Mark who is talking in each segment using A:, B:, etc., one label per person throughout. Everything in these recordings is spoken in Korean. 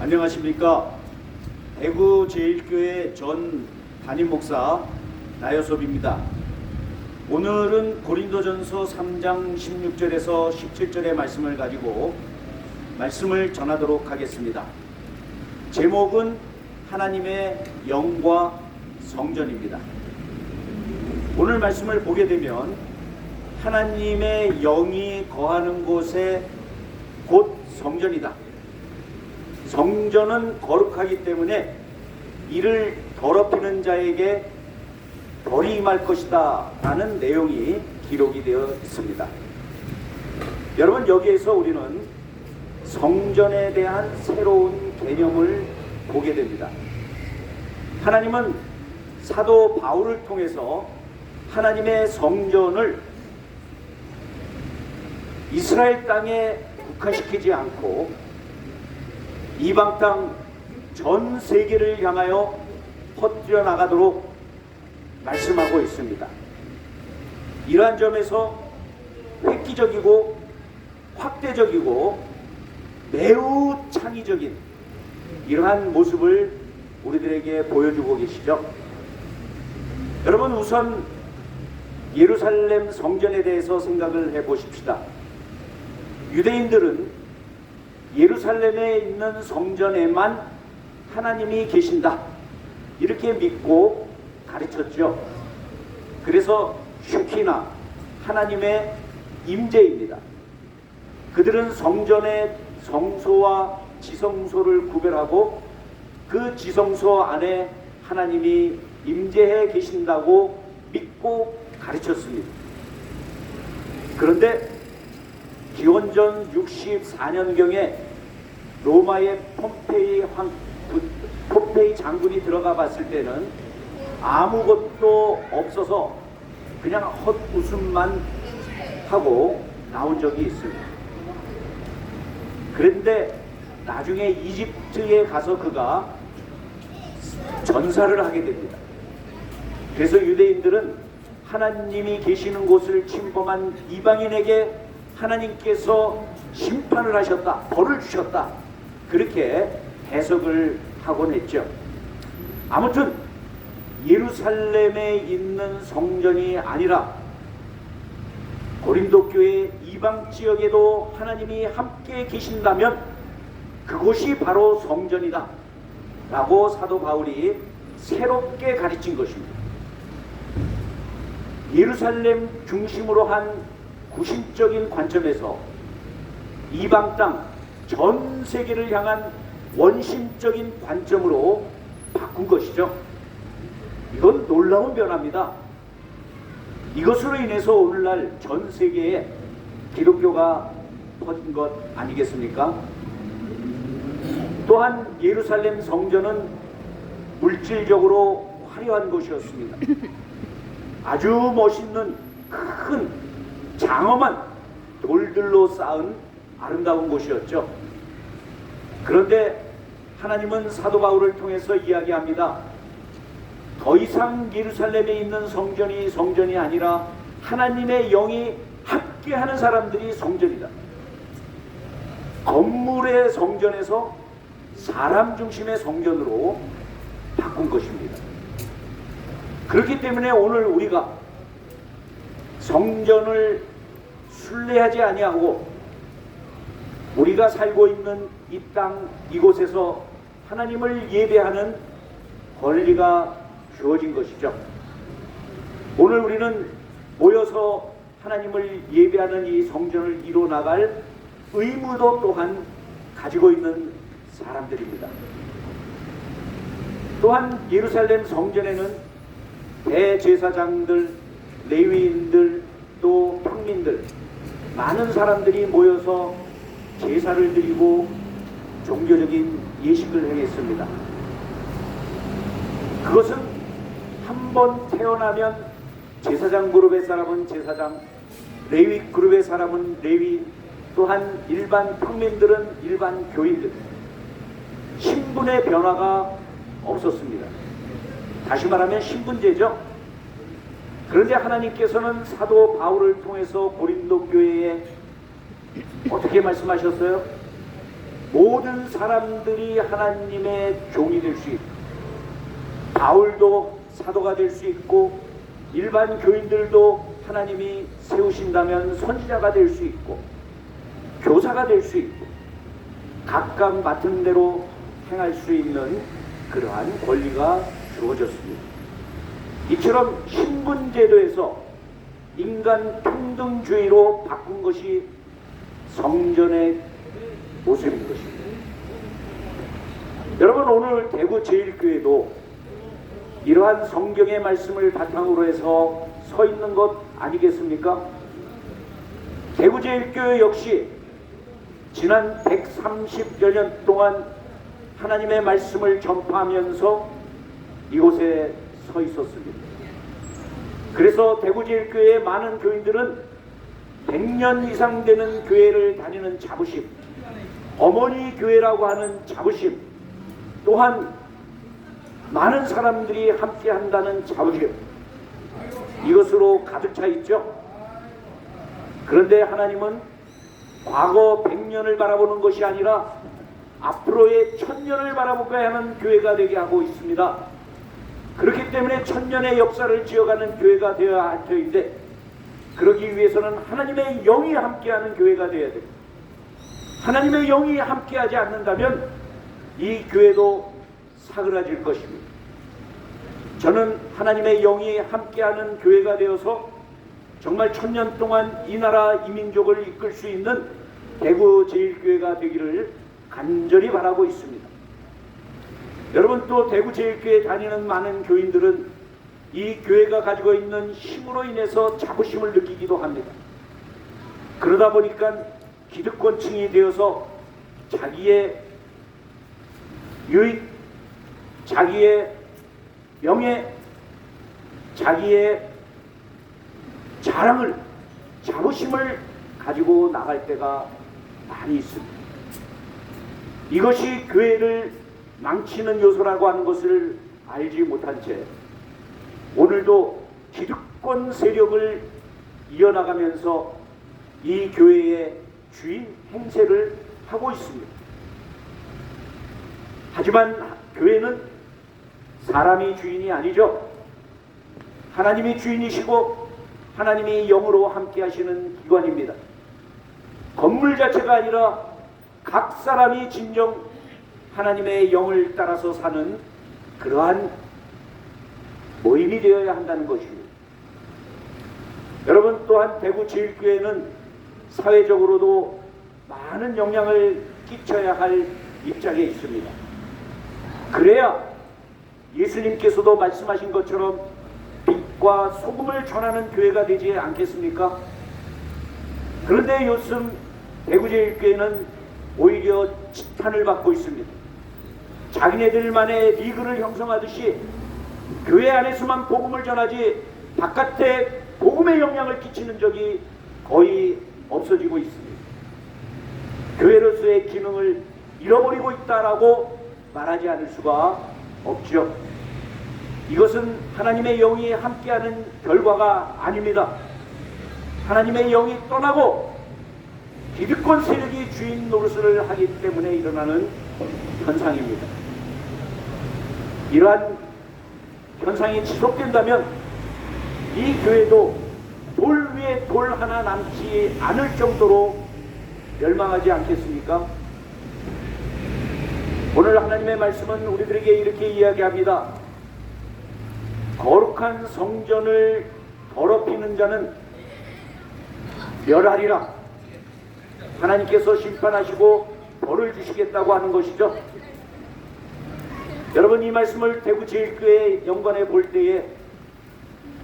A: 안녕하십니까. 대구 제1교회 전 담임 목사 나여섭입니다. 오늘은 고린도전서 3장 16절에서 17절의 말씀을 가지고 말씀을 전하도록 하겠습니다. 제목은 하나님의 영과 성전입니다. 오늘 말씀을 보게 되면 하나님의 영이 거하는 곳에 곧 성전이다. 성전은 거룩하기 때문에 이를 더럽히는 자에게 벌이 임할 것이다 라는 내용이 기록이 되어 있습니다. 여러분, 여기에서 우리는 성전에 대한 새로운 개념을 보게 됩니다. 하나님은 사도 바울을 통해서 하나님의 성전을 이스라엘 땅에 국한시키지 않고 이방 땅 전 세계를 향하여 퍼뜨려 나가도록 말씀하고 있습니다. 이러한 점에서 획기적이고 확대적이고 매우 창의적인 이러한 모습을 우리들에게 보여주고 계시죠. 여러분, 우선 예루살렘 성전에 대해서 생각을 해보십시다. 유대인들은 예루살렘에 있는 성전에만 하나님이 계신다 이렇게 믿고 가르쳤죠. 그래서 슈키나 하나님의 임재입니다. 그들은 성전의 성소와 지성소를 구별하고 그 지성소 안에 하나님이 임재해 계신다고 믿고 가르쳤습니다. 그런데 기원전 64년경에 로마의 폼페이 장군이 들어가 봤을 때는 아무것도 없어서 그냥 헛웃음만 하고 나온 적이 있습니다. 그런데 나중에 이집트에 가서 그가 전사를 하게 됩니다. 그래서 유대인들은 하나님이 계시는 곳을 침범한 이방인에게 하나님께서 심판을 하셨다, 벌을 주셨다, 그렇게 해석을 하곤 했죠. 아무튼 예루살렘에 있는 성전이 아니라 고린도 교회 이방 지역에도 하나님이 함께 계신다면 그곳이 바로 성전이다 라고 사도 바울이 새롭게 가르친 것입니다. 예루살렘 중심으로 한 구심적인 관점에서 이방 땅 전 세계를 향한 원심적인 관점으로 바꾼 것이죠. 이건 놀라운 변화입니다. 이것으로 인해서 오늘날 전 세계에 기독교가 퍼진 것 아니겠습니까? 또한 예루살렘 성전은 물질적으로 화려한 곳이었습니다. 아주 멋있는 큰 장엄한 돌들로 쌓은 아름다운 곳이었죠. 그런데 하나님은 사도 바울을 통해서 이야기합니다. 더 이상 예루살렘에 있는 성전이 성전이 아니라 하나님의 영이 함께하는 사람들이 성전이다. 건물의 성전에서 사람 중심의 성전으로 바꾼 것입니다. 그렇기 때문에 오늘 우리가 성전을 순례하지 아니하고 우리가 살고 있는 이 땅 이곳에서 하나님을 예배하는 권리가 주어진 것이죠. 오늘 우리는 모여서 하나님을 예배하는 이 성전을 이뤄 나갈 의무도 또한 가지고 있는 사람들입니다. 또한 예루살렘 성전에는 대제사장들, 레위인들, 또 평민들, 많은 사람들이 모여서 제사를 드리고 종교적인 예식을 행했습니다. 그것은 한 번 태어나면 제사장 그룹의 사람은 제사장, 레위 그룹의 사람은 레위, 또한 일반 평민들은 일반 교인들, 신분의 변화가 없었습니다. 다시 말하면 신분제죠. 그런데 하나님께서는 사도 바울을 통해서 고린도 교회에 어떻게 말씀하셨어요? 모든 사람들이 하나님의 종이 될 수 있고, 바울도 사도가 될 수 있고, 일반 교인들도 하나님이 세우신다면 선지자가 될 수 있고, 교사가 될 수 있고, 각각 맡은 대로 행할 수 있는 그러한 권리가 주어졌습니다. 이처럼 신분제도에서 인간 평등주의로 바꾼 것이 성전의 모습인 것입니다. 여러분, 오늘 대구 제1교회도 이러한 성경의 말씀을 바탕으로 해서 서 있는 것 아니겠습니까? 대구 제1교회 역시 지난 130여 년 동안 하나님의 말씀을 전파하면서 이곳에 서 있었습니다. 그래서 대구 제1교회의 많은 교인들은 100년 이상 되는 교회를 다니는 자부심, 어머니 교회라고 하는 자부심, 또한 많은 사람들이 함께 한다는 자부심, 이것으로 가득 차 있죠. 그런데 하나님은 과거 100년을 바라보는 것이 아니라 앞으로의 1000년을 바라보고야 하는 교회가 되게 하고 있습니다. 그렇기 때문에 1000년의 역사를 지어가는 교회가 되어야 할 터인데, 그러기 위해서는 하나님의 영이 함께하는 교회가 되어야 됩니다. 하나님의 영이 함께하지 않는다면 이 교회도 사그라질 것입니다. 저는 하나님의 영이 함께하는 교회가 되어서 정말 1000년 동안 이 나라 이 민족을 이끌 수 있는 대구 제1교회가 되기를 간절히 바라고 있습니다. 여러분, 또 대구 제1교회 다니는 많은 교인들은 이 교회가 가지고 있는 힘으로 인해서 자부심을 느끼기도 합니다. 그러다 보니까 기득권층이 되어서 자기의 유익, 자기의 명예, 자기의 자랑을, 자부심을 가지고 나갈 때가 많이 있습니다. 이것이 교회를 망치는 요소라고 하는 것을 알지 못한 채 오늘도 기득권 세력을 이어나가면서 이 교회의 주인 행세를 하고 있습니다. 하지만 교회는 사람이 주인이 아니죠. 하나님이 주인이시고 하나님이 영으로 함께 하시는 기관입니다. 건물 자체가 아니라 각 사람이 진정 하나님의 영을 따라서 사는 그러한 모임이 되어야 한다는 것입니다. 여러분, 또한 대구 제1교회는 사회적으로도 많은 영향을 끼쳐야 할 입장에 있습니다. 그래야 예수님께서도 말씀하신 것처럼 빛과 소금을 전하는 교회가 되지 않겠습니까? 그런데 요즘 대구 제1교회는 오히려 지탄을 받고 있습니다. 자기네들만의 리그를 형성하듯이 교회 안에서만 복음을 전하지 바깥에 복음의 영향을 끼치는 적이 거의 없어지고 있습니다. 교회로서의 기능을 잃어버리고 있다라고 말하지 않을 수가 없죠. 이것은 하나님의 영이 함께하는 결과가 아닙니다. 하나님의 영이 떠나고 기득권 세력이 주인 노릇을 하기 때문에 일어나는 현상입니다. 이러한 현상이 지속된다면 이 교회도 돌 위에 돌 하나 남지 않을 정도로 멸망하지 않겠습니까? 오늘 하나님의 말씀은 우리들에게 이렇게 이야기합니다. 거룩한 성전을 더럽히는 자는 멸하리라. 하나님께서 심판하시고 벌을 주시겠다고 하는 것이죠. 여러분, 이 말씀을 대구 제1교회 연관해 볼 때에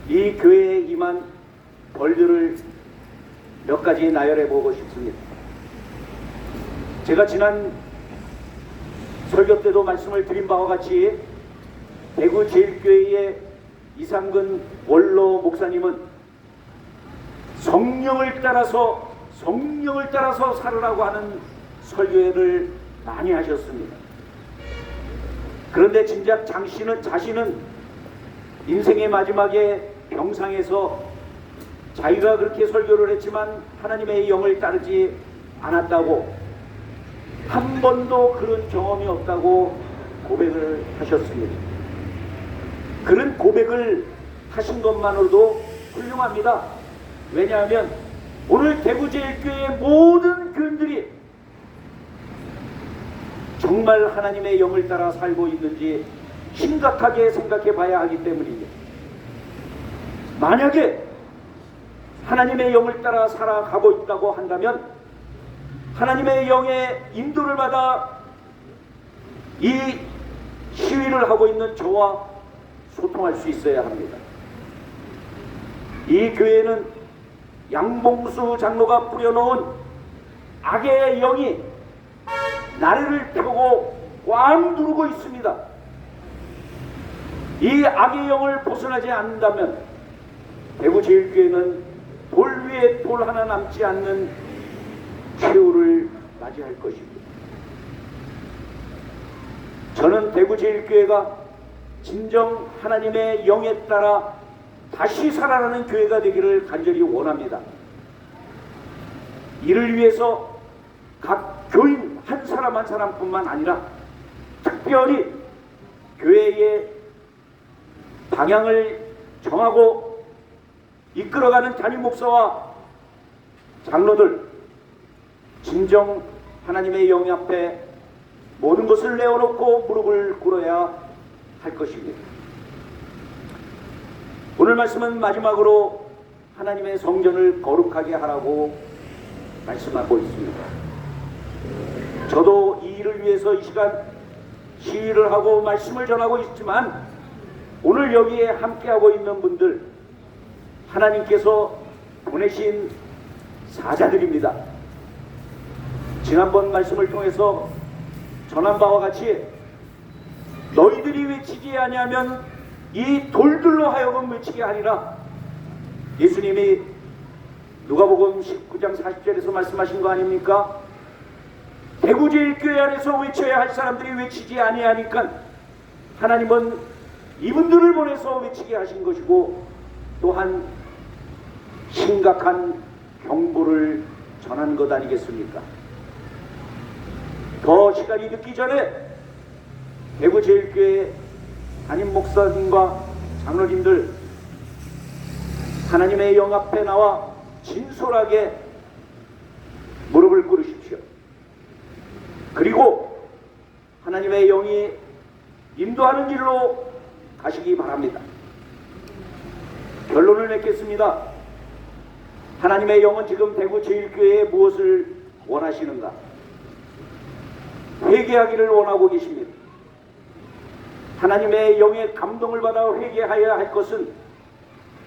A: 이 교회에 임한 벌들을 몇 가지 나열해 보고 싶습니다. 제가 지난 설교 때도 말씀을 드린 바와 같이 대구 제1교회의 이상근 원로 목사님은 성령을 따라서 살으라고 하는 설교회를 많이 하셨습니다. 그런데 진작 자신은 인생의 마지막에 병상에서 자기가 그렇게 설교를 했지만 하나님의 영을 따르지 않았다고, 한 번도 그런 경험이 없다고 고백을 하셨습니다. 그런 고백을 하신 것만으로도 훌륭합니다. 왜냐하면 오늘 대구제일교회의 모든 교인들이 정말 하나님의 영을 따라 살고 있는지 심각하게 생각해 봐야 하기 때문입니다. 만약에 하나님의 영을 따라 살아가고 있다고 한다면 하나님의 영의 인도를 받아 이 시위를 하고 있는 저와 소통할 수 있어야 합니다. 이 교회는 양봉수 장로가 뿌려놓은 악의 영이 나래를 펴고 꽉 누르고 있습니다. 이 악의 영을 벗어나지 않는다면 대구제일교회는 돌 위에 돌 하나 남지 않는 최후를 맞이할 것입니다. 저는 대구제일교회가 진정 하나님의 영에 따라 다시 살아나는 교회가 되기를 간절히 원합니다. 이를 위해서 각 교인 한 사람 한 사람뿐만 아니라 특별히 교회의 방향을 정하고 이끌어가는 담임 목사와 장로들, 진정 하나님의 영 앞에 모든 것을 내어놓고 무릎을 꿇어야 할 것입니다. 오늘 말씀은 마지막으로 하나님의 성전을 거룩하게 하라고 말씀하고 있습니다. 저도 이 일을 위해서 이 시간 시위를 하고 말씀을 전하고 있지만 오늘 여기에 함께하고 있는 분들 하나님께서 보내신 사자들입니다. 지난번 말씀을 통해서 전한 바와 같이 너희들이 외치지 아니하면 이 돌들로 하여금 외치게 하리라. 예수님이 누가복음 19장 40절에서 말씀하신 거 아닙니까? 대구제일교회 안에서 외쳐야 할 사람들이 외치지 아니하니까 하나님은 이분들을 보내서 외치게 하신 것이고 또한 심각한 경고를 전한 것 아니겠습니까? 더 시간이 늦기 전에 대구제일교회 담임 목사님과 장로님들 하나님의 영 앞에 나와 진솔하게 무릎을 꿇으십시오. 그리고 하나님의 영이 인도하는 길로 가시기 바랍니다. 결론을 맺겠습니다. 하나님의 영은 지금 대구제일교회에 무엇을 원하시는가? 회개하기를 원하고 계십니다. 하나님의 영의 감동을 받아 회개하여야 할 것은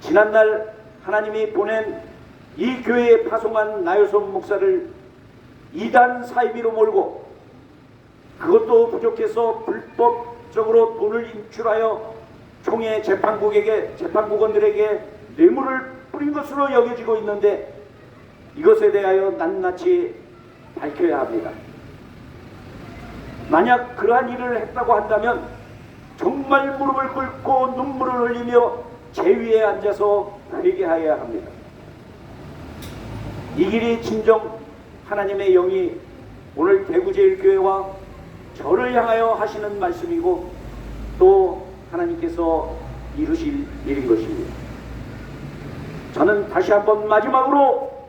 A: 지난날 하나님이 보낸 이 교회에 파송한 나요선 목사를 이단 사이비로 몰고 그것도 부족해서 불법적으로 돈을 인출하여 총회 재판국원들에게 뇌물을 뿌린 것으로 여겨지고 있는데 이것에 대하여 낱낱이 밝혀야 합니다. 만약 그러한 일을 했다고 한다면 정말 무릎을 꿇고 눈물을 흘리며 제위에 앉아서 회개하여야 합니다. 이 길이 진정 하나님의 영이 오늘 대구제일교회와 저를 향하여 하시는 말씀이고 또 하나님께서 이루실 일인 것입니다. 저는 다시 한번 마지막으로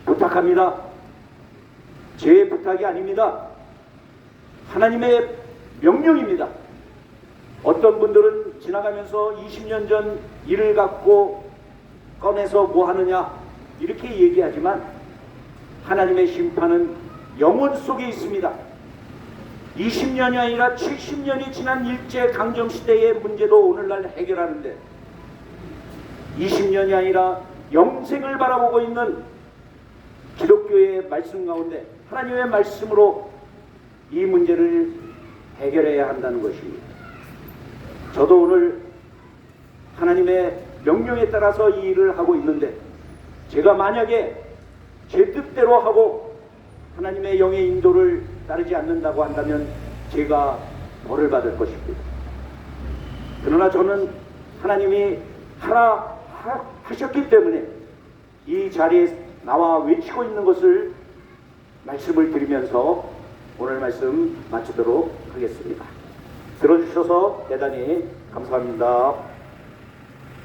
A: 부탁합니다. 제 부탁이 아닙니다. 하나님의 명령입니다. 어떤 분들은 지나가면서 20년 전 일을 갖고 꺼내서 뭐 하느냐 이렇게 얘기하지만 하나님의 심판은 영혼 속에 있습니다. 20년이 아니라 70년이 지난 일제강점시대의 문제도 오늘날 해결하는데 20년이 아니라 영생을 바라보고 있는 기독교의 말씀 가운데 하나님의 말씀으로 이 문제를 해결해야 한다는 것입니다. 저도 오늘 하나님의 명령에 따라서 이 일을 하고 있는데 제가 만약에 제 뜻대로 하고 하나님의 영의 인도를 따르지 않는다고 한다면 제가 벌을 받을 것입니다. 그러나 저는 하나님이 하라 하셨기 때문에 이 자리에 나와 외치고 있는 것을 말씀을 드리면서 오늘 말씀 마치도록 하겠습니다. 들어주셔서 대단히 감사합니다.